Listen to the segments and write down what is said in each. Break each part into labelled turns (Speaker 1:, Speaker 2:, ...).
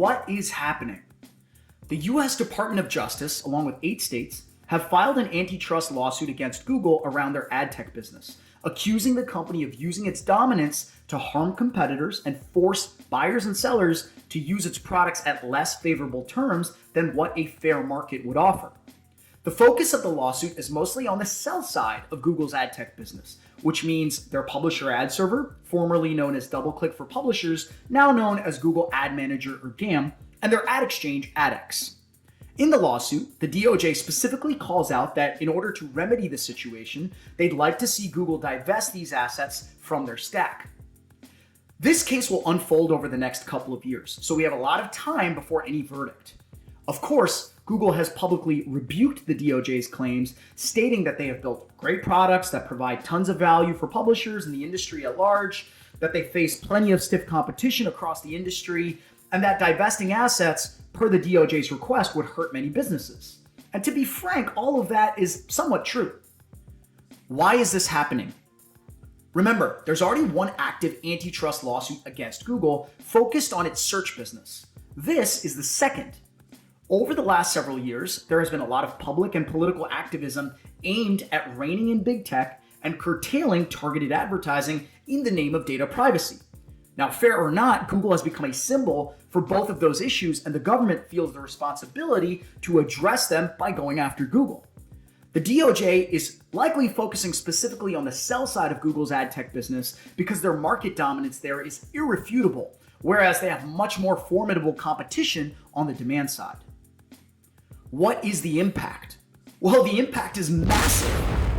Speaker 1: what is happening? The US Department of Justice, along with 8 states, have filed an antitrust lawsuit against Google around their ad tech business, accusing the company of using its dominance to harm competitors and force buyers and sellers to use its products at less favorable terms than what a fair market would offer. The focus of the lawsuit is mostly on the sell side of Google's ad tech business, which means their publisher ad server, formerly known as DoubleClick for Publishers, now known as Google Ad Manager or GAM, and their ad exchange AdX. In the lawsuit, the DOJ specifically calls out that in order to remedy the situation, they'd like to see Google divest these assets from their stack. This case will unfold over the next couple of years, so we have a lot of time before any verdict. Of course, Google has publicly rebuked the DOJ's claims, stating that they have built great products that provide tons of value for publishers and the industry at large, that they face plenty of stiff competition across the industry, and that divesting assets, per the DOJ's request, would hurt many businesses. And to be frank, all of that is somewhat true. Why is this happening? Remember, there's already one active antitrust lawsuit against Google focused on its search business. This is the second. Over the last several years, there has been a lot of public and political activism aimed at reining in big tech and curtailing targeted advertising in the name of data privacy. Now, fair or not, Google has become a symbol for both of those issues, and the government feels the responsibility to address them by going after Google. The DOJ is likely focusing specifically on the sell side of Google's ad tech business because their market dominance there is irrefutable, whereas they have much more formidable competition on the demand side. What is the impact? Well, the impact is massive.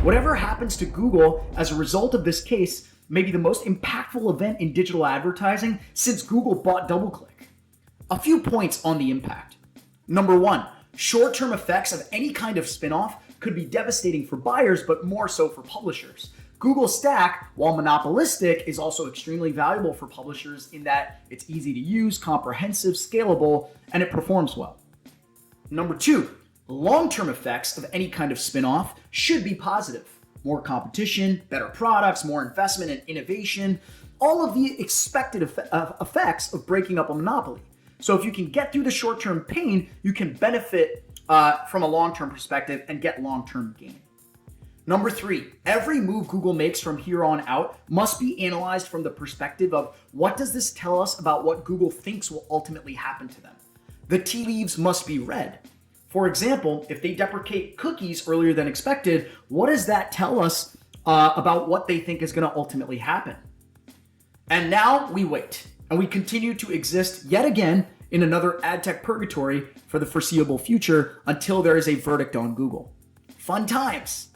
Speaker 1: Whatever happens to Google as a result of this case may be the most impactful event in digital advertising since Google bought DoubleClick. A few points on the impact. Number one, short-term effects of any kind of spinoff could be devastating for buyers, but more so for publishers. Google's stack, while monopolistic, is also extremely valuable for publishers in that it's easy to use, comprehensive, scalable, and it performs well. Number two, long-term effects of any kind of spinoff should be positive. More competition, better products, more investment and innovation, all of the expected effects of breaking up a monopoly. So if you can get through the short-term pain, you can benefit from a long-term perspective and get long-term gain. Number three, every move Google makes from here on out must be analyzed from the perspective of what does this tell us about what Google thinks will ultimately happen to them. The tea leaves must be read. For example, if they deprecate cookies earlier than expected, what does that tell us about what they think is going to ultimately happen? And now we wait, and we continue to exist yet again in another ad tech purgatory for the foreseeable future until there is a verdict on Google. Fun times.